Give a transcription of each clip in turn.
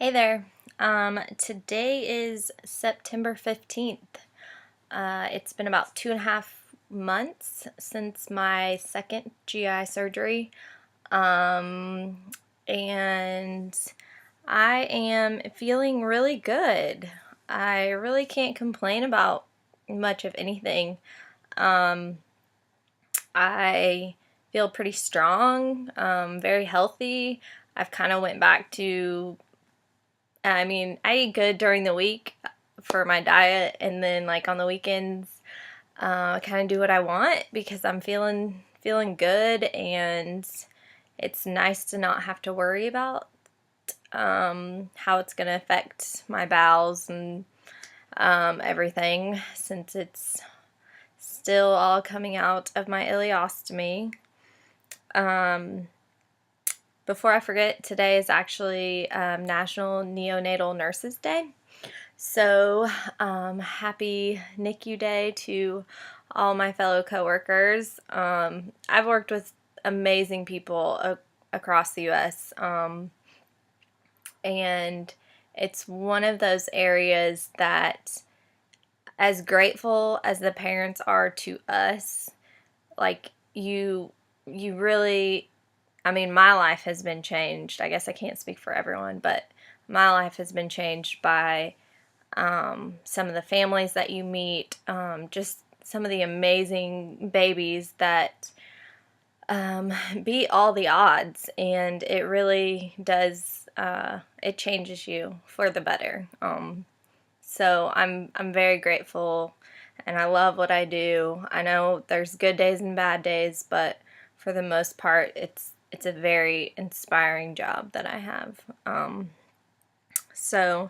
Hey there. Today is September 15th. It's been about 2.5 months since my second GI surgery. Um, and I am feeling really good. I really can't complain about much of anything. Um, I feel pretty strong, very healthy. I've kind of went back to I eat good during the week for my diet, and then like on the weekends, I kind of do what I want because I'm feeling good, and it's nice to not have to worry about how it's gonna affect my bowels and everything, since it's still all coming out of my ileostomy. Um, Before I forget, today is actually National Neonatal Nurses Day. So, happy NICU Day to all my fellow coworkers. I've worked with amazing people across the U.S., and it's one of those areas that, as grateful as the parents are to us, like you really, my life has been changed. I guess I can't speak for everyone, but my life has been changed by some of the families that you meet, just some of the amazing babies that beat all the odds, and it really does. It changes you for the better. So I'm very grateful, and I love what I do. I know there's good days and bad days, but for the most part, it's a very inspiring job that I have. So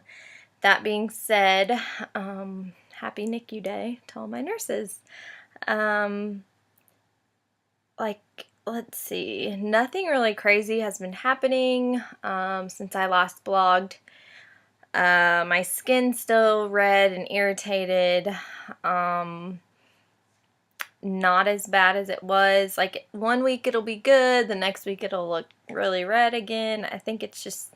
that being said, happy NICU Day to all my nurses. Um, let's see, nothing really crazy has been happening since I last blogged. My skin's still red and irritated. Not as bad as it was. Like, one week it'll be good, the next week it'll look really red again. I think it's just,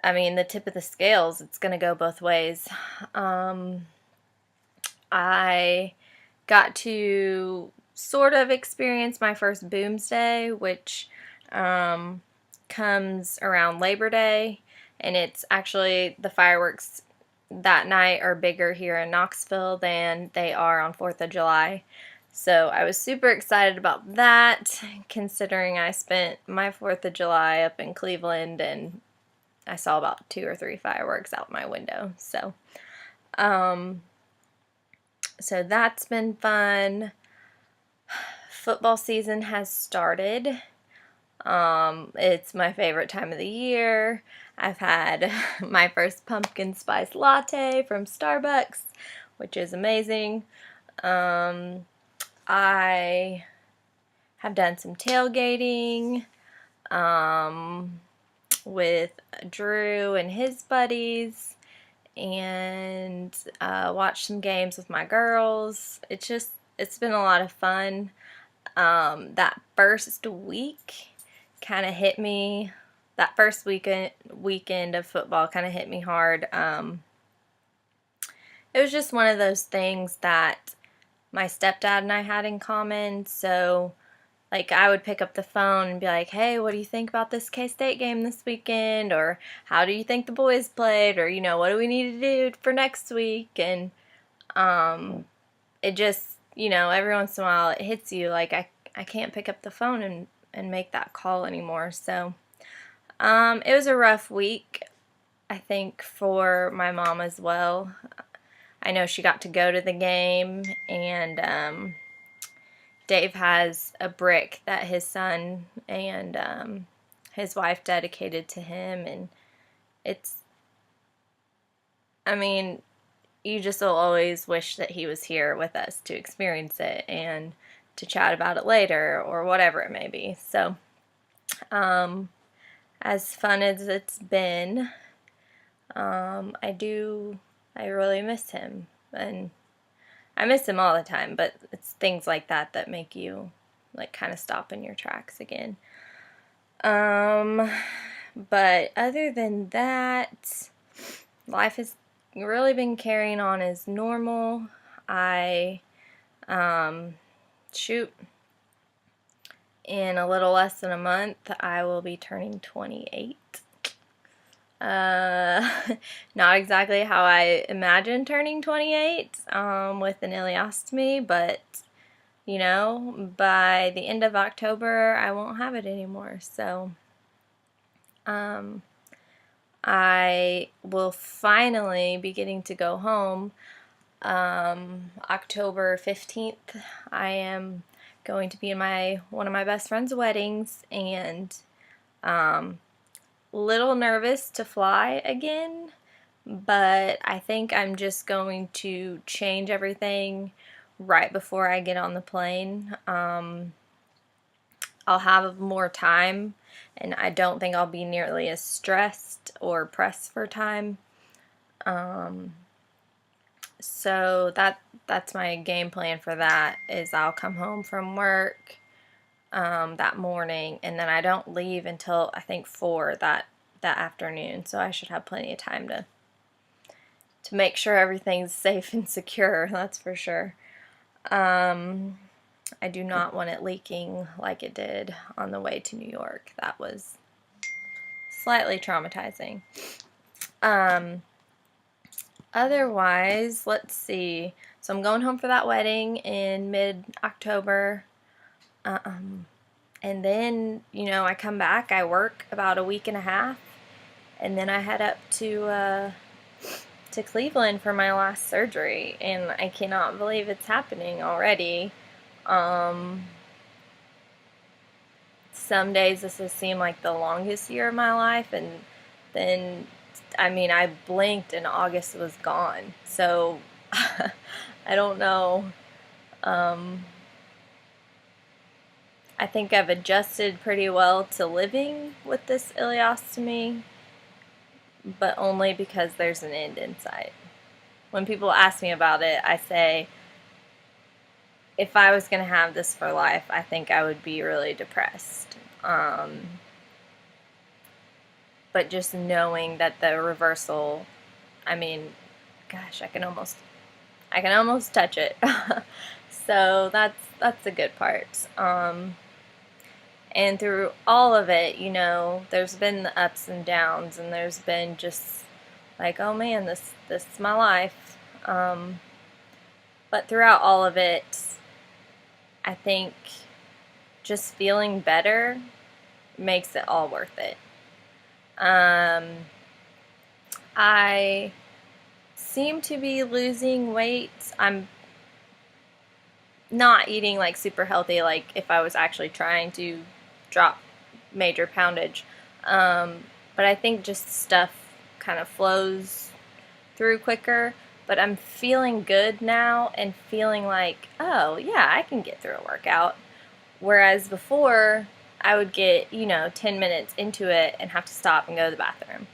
the tip of the scales. It's gonna go both ways. I got to sort of experience my first Boomsday, which comes around Labor Day, and it's actually, the fireworks that night are bigger here in Knoxville than they are on 4th of July. So I was super excited about that, considering I spent my 4th of July up in Cleveland and I saw about 2 or 3 fireworks out my window. Um, so that's been fun. Football season has started. It's my favorite time of the year. I've had my first pumpkin spice latte from Starbucks, which is amazing. I have done some tailgating with Drew and his buddies, and watched some games with my girls. It's been a lot of fun. That first week kind of hit me. That first weekend of football kind of hit me hard. It was just one of those things that my stepdad and I had in common. So, like, I would pick up the phone and be like, "Hey, what do you think about this K-State game this weekend?" Or, "How do you think the boys played?" Or, what do we need to do for next week? And it just, every once in a while it hits you like I can't pick up the phone and make that call anymore. So it was a rough week, I think, for my mom as well. I know she got to go to the game, and Dave has a brick that his son and his wife dedicated to him, and it's, you just will always wish that he was here with us to experience it and to chat about it later or whatever it may be. So, as fun as it's been, I really miss him, and I miss him all the time, but it's things like that that make you, like, kind of stop in your tracks again. Um, But other than that, life has really been carrying on as normal. I shoot, in a little less than a month, I will be turning 28. Uh, Not exactly how I imagined turning 28 with an ileostomy, but you know, by the end of October, I won't have it anymore. So I will finally be getting to go home October 15th. I am going to be in one of my best friend's weddings, and little nervous to fly again, but I think I'm just going to change everything right before I get on the plane. I'll have more time, and I don't think I'll be nearly as stressed or pressed for time. So that's my game plan for that, is I'll come home from work that morning, and then I don't leave until I think 4 that afternoon, so I should have plenty of time to make sure everything's safe and secure, that's for sure. I do not want it leaking like it did on the way to New York. That was slightly traumatizing. Otherwise, let's see. So I'm going home for that wedding in mid-October. And then, you know, I come back, I work about a week and a half, and then I head up to Cleveland for my last surgery, and I cannot believe it's happening already. Some days this has seemed like the longest year of my life, and then, I mean, I blinked and August was gone. So, I don't know. I think I've adjusted pretty well to living with this ileostomy, but only because there's an end in sight. When people ask me about it, I say, if I was going to have this for life, I think I would be really depressed. But just knowing that the reversal, I mean, gosh, I can almost touch it. So that's the good part. And through all of it, you know, there's been the ups and downs, and there's been just like, oh man, this is my life. But throughout all of it, I think just feeling better makes it all worth it. I seem to be losing weight. I'm not eating like super healthy, like if I was actually trying to drop major poundage. But I think just stuff kind of flows through quicker. But I'm feeling good now and feeling like, oh yeah, I can get through a workout. Whereas before, I would get, you know, 10 minutes into it and have to stop and go to the bathroom.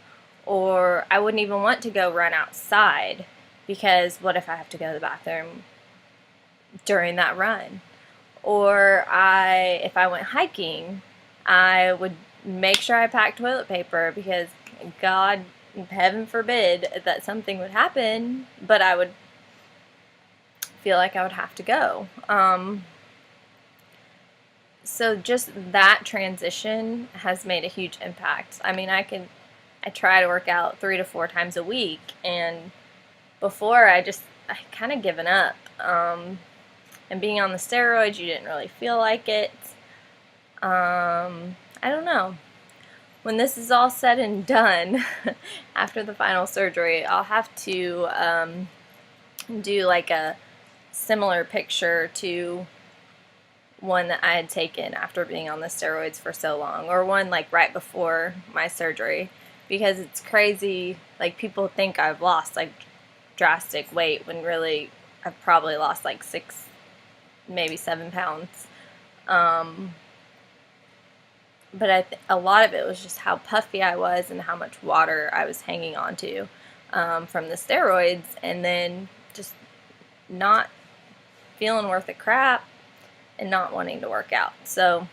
Or I wouldn't even want to go run outside, because what if I have to go to the bathroom during that run? Or if I went hiking, I would make sure I packed toilet paper, because God, heaven forbid that something would happen, but I would feel like I would have to go. So just that transition has made a huge impact. I mean, I try to work out 3 to 4 times a week, and before I kind of given up. And being on the steroids, you didn't really feel like it. I don't know. When this is all said and done, after the final surgery, I'll have to do like a similar picture to one that I had taken after being on the steroids for so long, or one like right before my surgery, because it's crazy. Like, people think I've lost like drastic weight when really I've probably lost like 6, maybe 7 pounds. But a lot of it was just how puffy I was and how much water I was hanging on to from the steroids, and then just not feeling worth a crap and not wanting to work out. So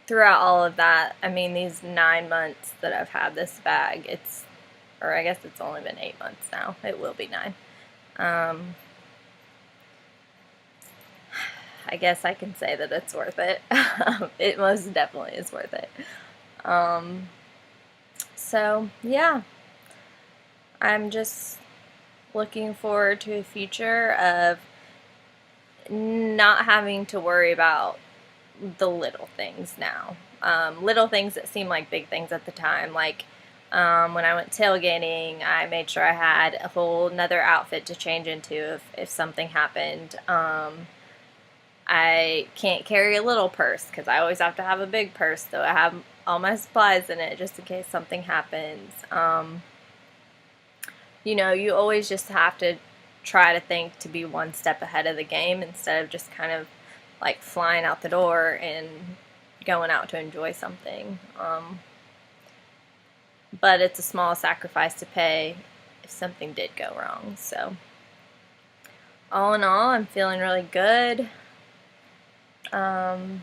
throughout all of that, I mean, these 9 months that I've had this bag, or I guess it's only been 8 months now. It will be 9. I guess I can say that it's worth it. It most definitely is worth it. So, yeah. I'm just looking forward to a future of not having to worry about the little things now. Little things that seem like big things at the time. Like when I went tailgating, I made sure I had a whole another outfit to change into if something happened. I can't carry a little purse because I always have to have a big purse, so I have all my supplies in it just in case something happens. You know, you always just have to try to think to be one step ahead of the game instead of just kind of like flying out the door and going out to enjoy something. But it's a small sacrifice to pay if something did go wrong. So, all in all, I'm feeling really good. I'm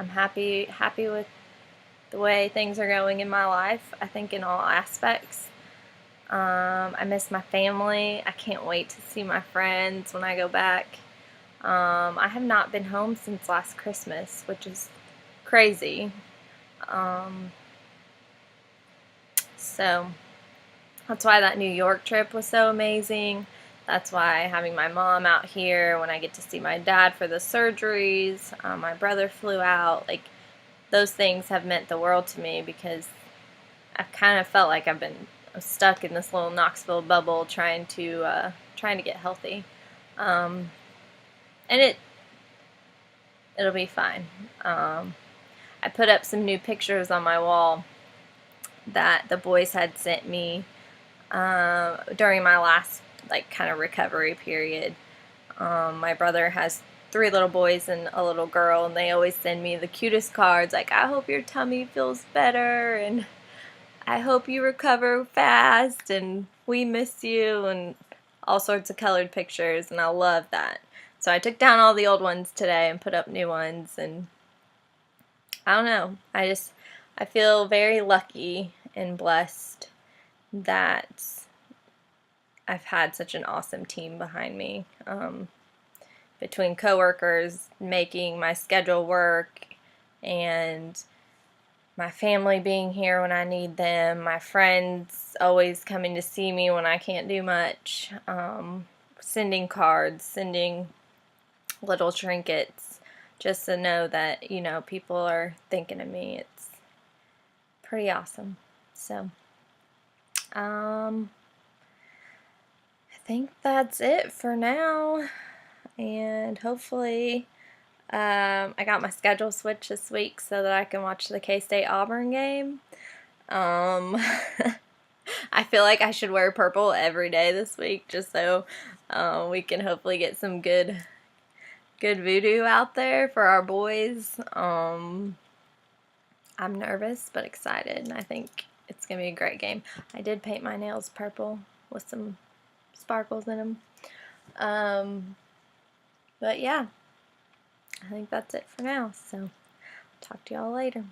happy with the way things are going in my life. I think in all aspects. I miss my family. I can't wait to see my friends when I go back. I have not been home since last Christmas, which is crazy. So that's why that New York trip was so amazing. That's why having my mom out here when I get to see my dad for the surgeries, my brother flew out, like those things have meant the world to me because I've kind of felt like I've been stuck in this little Knoxville bubble trying to get healthy. And it'll be fine. I put up some new pictures on my wall that the boys had sent me during my last like kind of recovery period. My brother has 3 little boys and a little girl, and they always send me the cutest cards like, I hope your tummy feels better, and I hope you recover fast, and we miss you, and all sorts of colored pictures, and I love that. So I took down all the old ones today and put up new ones, and I don't know. I feel very lucky and blessed that I've had such an awesome team behind me. Between coworkers making my schedule work and my family being here when I need them, my friends always coming to see me when I can't do much, sending cards, sending little trinkets, just to know that, you know, people are thinking of me. It's pretty awesome. So, I think that's it for now, and hopefully I got my schedule switched this week so that I can watch the K-State Auburn game. I feel like I should wear purple every day this week just so we can hopefully get some good voodoo out there for our boys. I'm nervous but excited, and I think it's going to be a great game. I did paint my nails purple with some sparkles in them. But yeah, I think that's it for now, so talk to y'all later.